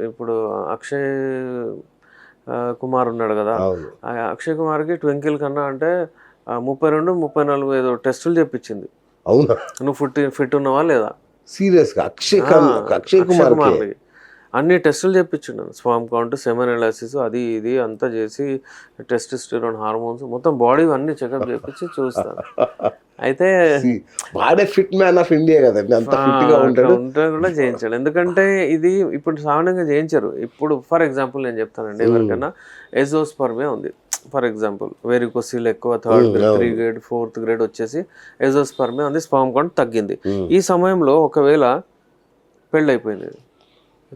ఇప్పుడు అక్షయ్ కుమార్ ఉన్నాడు కదా, అవును. అక్షయ్ కుమార్కి ట్వింకిల్ కన్నా అంటే 32, 34 ఏదో టెస్టులు చెప్పించింది. అవునా? నువ్వు ఫిట్ ఉన్నావా లేదా. సీరియస్గా అక్షయ్ అక్షయ్ కుమార్కి కుమార్కి అన్ని టెస్టులు చెప్పించున్నాను. స్పామ్ కౌంట్, సెమెన్ ఎనాలిసిస్, అది ఇది అంతా చేసి టెస్టోస్టెరాన్ హార్మోన్స్ మొత్తం బాడీ అన్ని చెకప్ చేపించి చూస్తాను. అయితే వాడే ఫిట్ మ్యాన్ ఆఫ్ ఇండియా కదండి, అంత ఫిట్ గా అట్లా ఉంటాడు. ఉంటే కూడా చేయించాడు. ఎందుకంటే ఇది ఇప్పుడు సామాన్యంగా చేయించారు. ఇప్పుడు ఫర్ ఎగ్జాంపుల్ నేను చెప్తానండి, ఎవరికైనా ఎజోస్పర్మియా ఉంది ఫర్ ఎగ్జాంపుల్, వెరికోసిల్ ఎక్కువ, 3rd grade, 3 grade, 4th grade వచ్చేసి ఎజోస్పర్మియా ఉంది, స్పామ్ కౌంట్ తగ్గింది. ఈ సమయంలో ఒకవేళ పెళ్ళైపోయింది,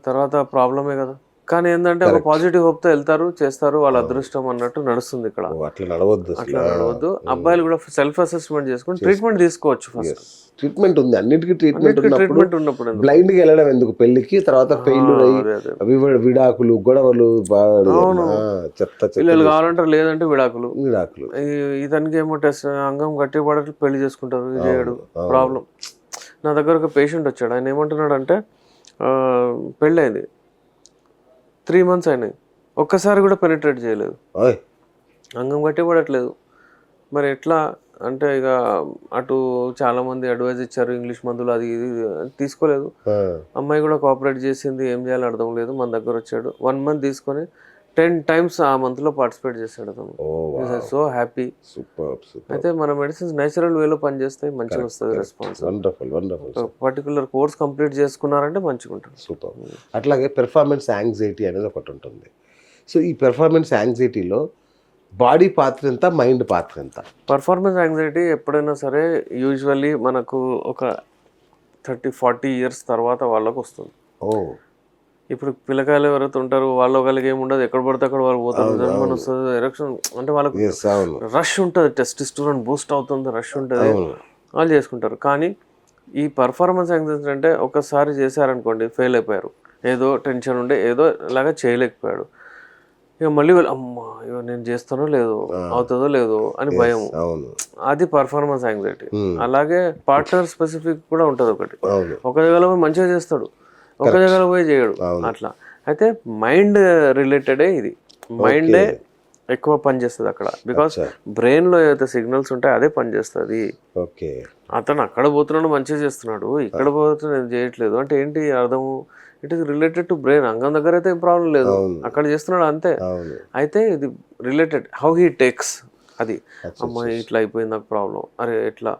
తర్వాత ప్రాబ్లమే కదా. కానీ ఏంటంటే ఒక పాజిటివ్ హోప్తో వెళ్తారు, చేస్తారు, వాళ్ళ అదృష్టం అన్నట్టు నడుస్తుంది ఇక్కడ. అట్లా నడవద్దు, అట్లా నడవద్దు. అబ్బాయిలు కూడా సెల్ఫ్ అసెస్మెంట్ చేసుకుని ట్రీట్మెంట్ తీసుకోవచ్చు. ఫస్ట్ ట్రీట్మెంట్ ఉంది, అన్నిటికీ ట్రీట్మెంట్ ఉన్నప్పుడు బ్లైండ్ గా వెళ్ళడం ఎందుకు పెళ్లికి, తర్వాత ఫెయిల్యూర్ అయ్యి విడాకులు, గొడవలు, చెత్త పిల్లలు కావాలంటే, లేదంటే విడాకులు. విడాకులు. ఇతనికి ఏమో టెస్ట్ అంగం గట్టి పడట్లు పెళ్లి చేసుకుంటారు, చేయడు, ప్రాబ్లం. నా దగ్గర ఒక పేషెంట్ వచ్చాడు, ఆయన ఏమంటున్నాడు అంటే పెళ్ళైంది 3 months అయినాయి, ఒక్కసారి కూడా పెనిట్రేట్ చేయలేదు, అంగం గట్టి పడట్లేదు. మరి ఎట్లా అంటే ఇక అటు చాలా మంది అడ్వైజ్ ఇచ్చారు, ఇంగ్లీష్ మందులు అది ఇది తీసుకోలేదు. అమ్మాయి కూడా కోఆపరేట్ చేసింది, ఏం చేయాలో అర్థం లేదు. మన దగ్గర వచ్చాడు, 1 month తీసుకొని 10 times ఆ మంత్ లో పార్టిసిపేట్ చేశాడు అతను. So happy. అయితే మన మెడిసిన్స్ నేచురల్ వేలో పనిచేస్తాయి, మంచిగా వస్తుంది రెస్పాన్స్. పర్టికులర్ కోర్స్ కంప్లీట్ చేసుకున్నారంటే మంచిగా ఉంటుంది. సూపర్. అట్లాగే పెర్ఫార్మెన్స్ యాంగ్జైటీ అనేది ఒకటి ఉంటుంది. సో ఈ పెర్ఫార్మెన్స్ యాంగ్జైటీలో బాడీ పాత్ర ఎంత, మైండ్ పాత్ర ఎంత? పర్ఫార్మెన్స్ యాంగ్జైటీ ఎప్పుడైనా సరే యూజువల్లీ మనకు ఒక 30-40 years తర్వాత వాళ్ళకు వస్తుంది. ఇప్పుడు పిల్లకాయలు ఎవరైతే ఉంటారో వాళ్ళు ఒకరికి ఏముండదు, ఎక్కడ పడితే అక్కడ వాళ్ళు పోతారు, జన్మని వస్తుంది, ఎరక్షన్ అంటే వాళ్ళకు రష్ ఉంటుంది, టెస్టోస్టెరాన్ బూస్ట్ అవుతుంది, రష్ ఉంటుంది, వాళ్ళు చేసుకుంటారు. కానీ ఈ పర్ఫార్మెన్స్ యాంగ్జైటీ అంటే ఒకసారి చేశారనుకోండి, ఫెయిల్ అయిపోయారు, ఏదో టెన్షన్ ఉండే ఏదో ఇలాగా చేయలేకపోయాడు, ఇక మళ్ళీ అమ్మా ఇక నేను చేస్తానో లేదో, అవుతుందో లేదో అని భయం, అది పర్ఫార్మెన్స్ యాంగ్జైటీ. అలాగే పార్ట్నర్ స్పెసిఫిక్ కూడా ఉంటుంది. ఒక జగలో మంచిగా చేస్తాడు, ఒక జగలో పోయి చేయడు, అట్లా. అయితే మైండ్ రిలేటెడే ఇది, మైండే ఎక్కువ పనిచేస్తుంది అక్కడ. బికాస్ బ్రెయిన్ లో ఏదైతే సిగ్నల్స్ ఉంటాయో అదే పనిచేస్తుంది. అతను అక్కడ పోతున్నాడు మంచిగా చేస్తున్నాడు, ఇక్కడ పోతున్నా నేను చేయట్లేదు అంటే ఏంటి అర్థము? It is related to brain. అంగం దగ్గర అయితే ఏం ప్రాబ్లం లేదు, అక్కడ చేస్తున్నాడు అంతే. అయితే ఇది రిలేటెడ్ హౌ హీ టేక్స్, అది అమ్మాయి ఇట్లా అయిపోయింది నాకు ప్రాబ్లం, అరే ఎట్లా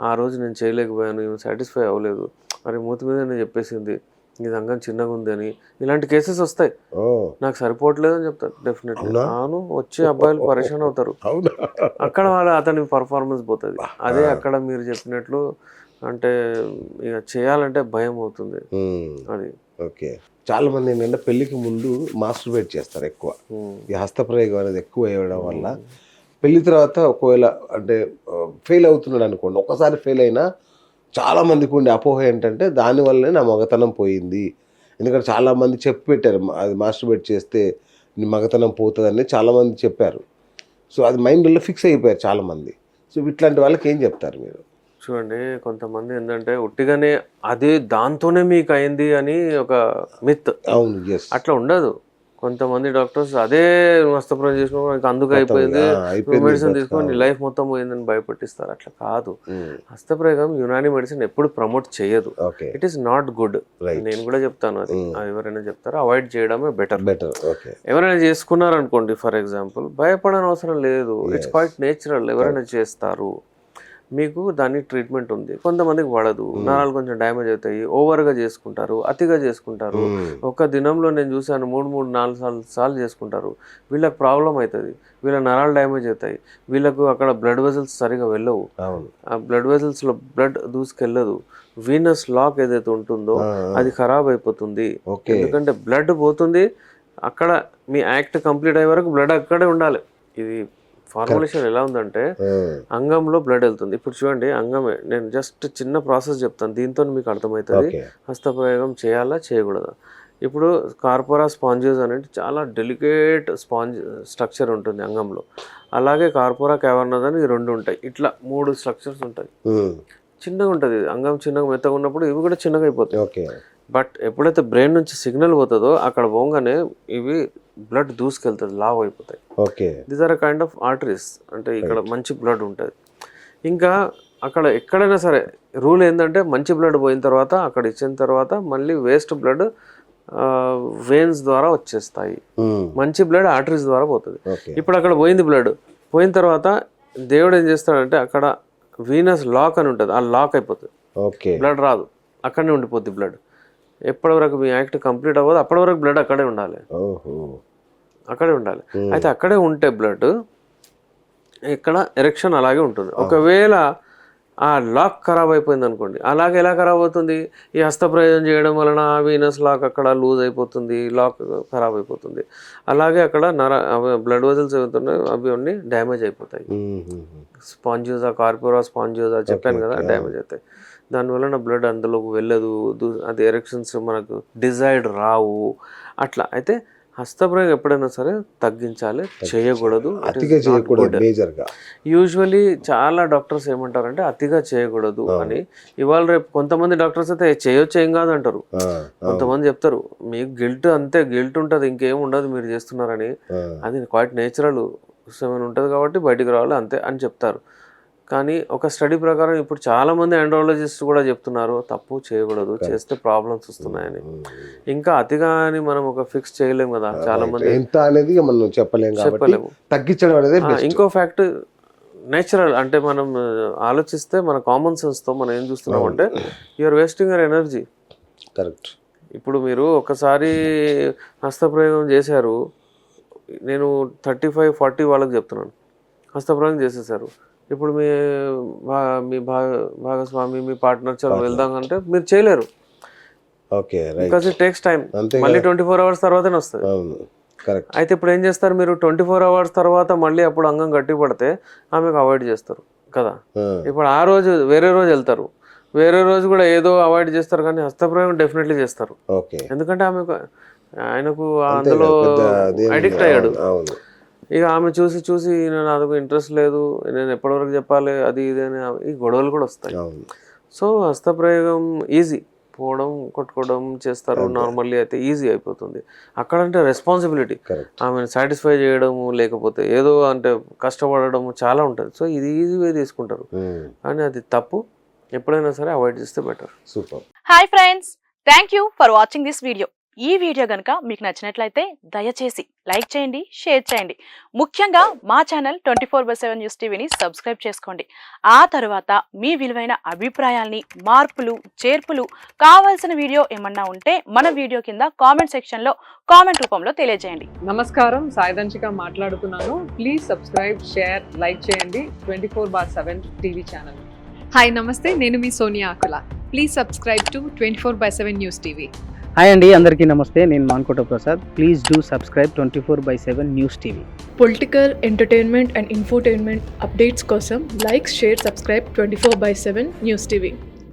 ఆ రోజు నేను చేయలేకపోయాను, సాటిస్ఫై అవ్వలేదు, అరే మూతి మీద నేను చెప్పేసింది ఇది అంగం చిన్నగా ఉంది అని, ఇలాంటి కేసెస్ వస్తాయి. నాకు సరిపోవట్లేదు అని చెప్తారు. డెఫినెట్లీ అవును, వచ్చే అబ్బాయిలు పరేషాన్ అవుతారు, అక్కడ అతని పర్ఫార్మెన్స్ పోతుంది. అదే అక్కడ మీరు చెప్పినట్లు అంటే ఇక చేయాలంటే భయం అవుతుంది అది. చాలా మంది ఏంటంటే పెళ్లికి ముందు మాస్టర్బేట్ చేస్తారు ఎక్కువ, ఈ హస్తప్రయోగం అనేది ఎక్కువ వేయడం వల్ల పెళ్లి తర్వాత ఒకవేళ అంటే ఫెయిల్ అవుతున్నాడు అనుకోండి, ఒకసారి ఫెయిల్ అయినా చాలా మందికి ఉండే అపోహ ఏంటంటే దానివల్లనే నా మగతనం పోయింది. ఎందుకంటే చాలామంది చెప్పి పెట్టారు, అది మాస్టర్బేట్ చేస్తే నీ మగతనం పోతుందని చాలామంది చెప్పారు. సో అది మైండ్లో ఫిక్స్ అయిపోయారు చాలామంది. సో ఇట్లాంటి వాళ్ళకి ఏం చెప్తారు మీరు? చూడండి, కొంతమంది ఏంటంటే ఉట్టిగానే అదే దాంతోనే మీకు అయింది అని ఒక మిత్. అట్లా ఉండదు. కొంతమంది డాక్టర్స్ అదే హస్తప్రయోగం చేసుకుని అందుకు అయిపోయింది, మెడిసిన్ తీసుకొని లైఫ్ మొత్తం పోయిందని భయపెట్టిస్తారు. అట్లా కాదు. హస్తప్రయోగం యునాని మెడిసిన్ ఎప్పుడు ప్రమోట్ చేయదు. It is not good. నేను కూడా చెప్తాను, అది ఎవరైనా చెప్తారో అవాయిడ్ చేయడమే బెటర్. ఎవరైనా చేసుకున్నారనుకోండి ఫర్ ఎగ్జాంపుల్, భయపడని అవసరం లేదు, ఇట్స్ క్వైట్ నేచురల్. ఎవరైనా చేస్తారు, మీకు దానికి ట్రీట్మెంట్ ఉంది. కొంతమందికి పడదు, నరాలు కొంచెం డ్యామేజ్ అవుతాయి, ఓవర్గా చేసుకుంటారు, అతిగా చేసుకుంటారు. ఒక దినంలో నేను చూశాను 3-4 సార్లు చేసుకుంటారు, వీళ్ళకి ప్రాబ్లం అవుతుంది, వీళ్ళ నరాలు డ్యామేజ్ అవుతాయి, వీళ్ళకు అక్కడ బ్లడ్ వెజల్స్ సరిగా వెళ్ళవు, ఆ బ్లడ్ వెజల్స్లో బ్లడ్ దూసుకెళ్ళదు, వీనస్ లాక్ ఏదైతే ఉంటుందో అది ఖరాబ్ అయిపోతుంది. ఎందుకంటే బ్లడ్ పోతుంది అక్కడ, మీ యాక్ట్ కంప్లీట్ అయ్యే వరకు బ్లడ్ అక్కడే ఉండాలి. ఇది ఫార్ములేషన్ ఎలా ఉందంటే అంగంలో బ్లడ్ వెళ్తుంది. ఇప్పుడు చూడండి, అంగమే, నేను జస్ట్ చిన్న ప్రాసెస్ చెప్తాను, దీంతో మీకు అర్థమవుతుంది హస్తప్రయోగం చేయాలా చేయకూడదా. ఇప్పుడు కార్పోరా స్పాంజెస్ అనేది చాలా డెలికేట్ స్ట్రక్చర్ ఉంటుంది అంగంలో. అలాగే కార్పోరా క్యావర్నస్ అని 2 ఉంటాయి. ఇట్లా 3 స్ట్రక్చర్స్ ఉంటాయి. చిన్నగా ఉంటుంది అంగం, చిన్నగా మెత్తగా ఉన్నప్పుడు ఇవి కూడా చిన్నగా అయిపోతాయి. బట్ ఎప్పుడైతే బ్రెయిన్ నుంచి సిగ్నల్ పోతుందో అక్కడ పోగానే ఇవి బ్లడ్ దూసుకెళ్తుంది, లావ్ అయిపోతాయి. Okay, these are kind of arteries, అంటే ఇక్కడ మంచి బ్లడ్ ఉంటుంది. ఇంకా అక్కడ ఎక్కడైనా సరే రూల్ ఏంటంటే మంచి బ్లడ్ పోయిన తర్వాత అక్కడ ఇచ్చిన తర్వాత మళ్ళీ వేస్ట్ బ్లడ్ వెయిన్స్ ద్వారా వచ్చేస్తాయి, మంచి బ్లడ్ ఆర్టరీస్ ద్వారా పోతుంది. ఇప్పుడు అక్కడ పోయింది బ్లడ్, పోయిన తర్వాత దేవుడు ఏం చేస్తాడంటే అక్కడ వీనస్ లాక్ అని ఉంటుంది, ఆ లాక్ అయిపోతుంది, బ్లడ్ రాదు, అక్కడనే ఉండిపోద్ది బ్లడ్. ఎప్పటి వరకు మీ యాక్ట్ కంప్లీట్ అవ్వదు అప్పటి వరకు బ్లడ్ అక్కడే ఉండాలి, అక్కడే ఉండాలి. అయితే అక్కడే ఉంటే బ్లడ్ ఇక్కడ ఎరెక్షన్ అలాగే ఉంటుంది. ఒకవేళ ఆ లాక్ ఖరాబ్ అయిపోయింది అనుకోండి, అలాగే ఎలా ఖరాబ్ అవుతుంది, ఈ హస్తప్రయోగం చేయడం వలన వీనస్ లాక్ అక్కడ లూజ్ అయిపోతుంది, లాక్ ఖరాబ్ అయిపోతుంది. అలాగే అక్కడ బ్లడ్ వెజల్స్ ఏమవుతున్నాయి అవి అన్నీ డ్యామేజ్ అయిపోతాయి. స్పాంజియోజా, కార్పోరా స్పాంజియోజా చెప్పాను కదా, డ్యామేజ్ అవుతాయి. దానివల్ల బ్లడ్ అందులోకి వెళ్ళదు, అది ఎరెక్షన్స్ మనకు డిజైర్డ్ రావు అట్లా. అయితే హస్తప్రయోగం ఎప్పుడైనా సరే తగ్గించాలి, చేయకూడదు. యూజువలీ చాలా డాక్టర్స్ ఏమంటారంటే అతిగా చేయకూడదు అని. ఇవాళ రేపు కొంతమంది డాక్టర్స్ అయితే చేయొచ్చు ఏం కాదు అంటారు, కొంతమంది చెప్తారు మీకు గిల్ట్, అంతే గిల్ట్ ఉంటుంది ఇంకేం ఉండదు మీరు చేస్తున్నారని, అది క్వైట్ నేచురల్ ఏమైనా ఉంటుంది కాబట్టి బయటికి రావాలి అంతే అని చెప్తారు. కానీ ఒక స్టడీ ప్రకారం ఇప్పుడు చాలా మంది ఎండ్రాలజిస్ట్ కూడా చెప్తున్నారు తప్పు చేయకూడదు, చేస్తే ప్రాబ్లమ్స్ వస్తున్నాయని. ఇంకా అతిగా అని మనం ఒక ఫిక్స్ చేయలేము కదా, చాలా మంది చెప్పలేము. ఇంకో ఫ్యాక్ట్ నేచురల్, అంటే మనం ఆలోచిస్తే మన కామన్ సెన్స్తో మనం ఏం చూస్తున్నాం అంటే you're wasting your energy. Correct. ఇప్పుడు మీరు ఒకసారి హస్తప్రయోగం చేశారు, నేను 35-40 వాళ్ళకి చెప్తున్నాను హస్తప్రయోగం చేసేసారు. ఇప్పుడు మీ భాగస్వామి మీ పార్ట్నర్ చలో వెళ్దాం అంటే మీరు చేయలేరు, బికాస్ ఇట్ టేక్స్ టైం. మళ్ళీ 24 hours తర్వాతనే వస్తుంది. అయితే ఇప్పుడు ఏం చేస్తారు మీరు, 24 hours తర్వాత మళ్ళీ అప్పుడు అంగం గట్టి పడితే ఆమెకు అవాయిడ్ చేస్తారు కదా. ఇప్పుడు ఆ రోజు వేరే రోజు వెళ్తారు, వేరే రోజు కూడా ఏదో అవాయిడ్ చేస్తారు, కానీ హస్తప్రయోగం డెఫినెట్లీ చేస్తారు. ఎందుకంటే ఆయనకు అందులో అడిక్ట్ అయ్యాడు. ఇక ఆమె చూసి నేను అదొక ఇంట్రెస్ట్ లేదు, నేను ఎప్పటివరకు చెప్పాలి అది ఇది అని ఈ గొడవలు కూడా వస్తాయి. సో హస్తప్రయోగం ఈజీ, పోవడం కొట్టుకోవడం చేస్తారు నార్మల్లీ, అయితే ఈజీ అయిపోతుంది. అక్కడంటే రెస్పాన్సిబిలిటీ, ఆమెను సాటిస్ఫై చేయడము లేకపోతే ఏదో అంటే కష్టపడము చాలా ఉంటుంది. సో ఇది ఈజీగా తీసుకుంటారు, కానీ అది తప్పు. ఎప్పుడైనా సరే అవాయిడ్ చేస్తే better. Super. Hi friends, thank you for watching this video. ఈ వీడియో గనుక మీకు నచ్చినట్లయితే దయచేసి లైక్ చేయండి, షేర్ చేయండి. ముఖ్యంగా మా ఛానల్ 24/7 న్యూస్ టీవీని సబ్స్క్రైబ్ చేసుకోండి. ఆ తర్వాత మీ విలువైన అభిప్రాయాల్ని, మార్పులు చేర్పులు, కావాల్సిన వీడియో ఏమన్నా ఉంటే మన వీడియో కింద కామెంట్ సెక్షన్లో కామెంట్ రూపంలో తెలియజేయండి. నమస్కారం, సాయిదంచిక మాట్లాడుతున్నాను. ప్లీజ్ సబ్స్క్రైబ్, షేర్, లైక్ చేయండి 24/7 టీవీ ఛానల్. హాయ్ నమస్తే, నేను మీ Sonia Akula. Please subscribe to 24/7 news TV. Hi అండి, అందరికీ నమస్తే. నేను Mankota Prasad. Please do subscribe 24/7 news TV. Political, entertainment and infotainment updates కోసం like, share, subscribe 24/7 news TV.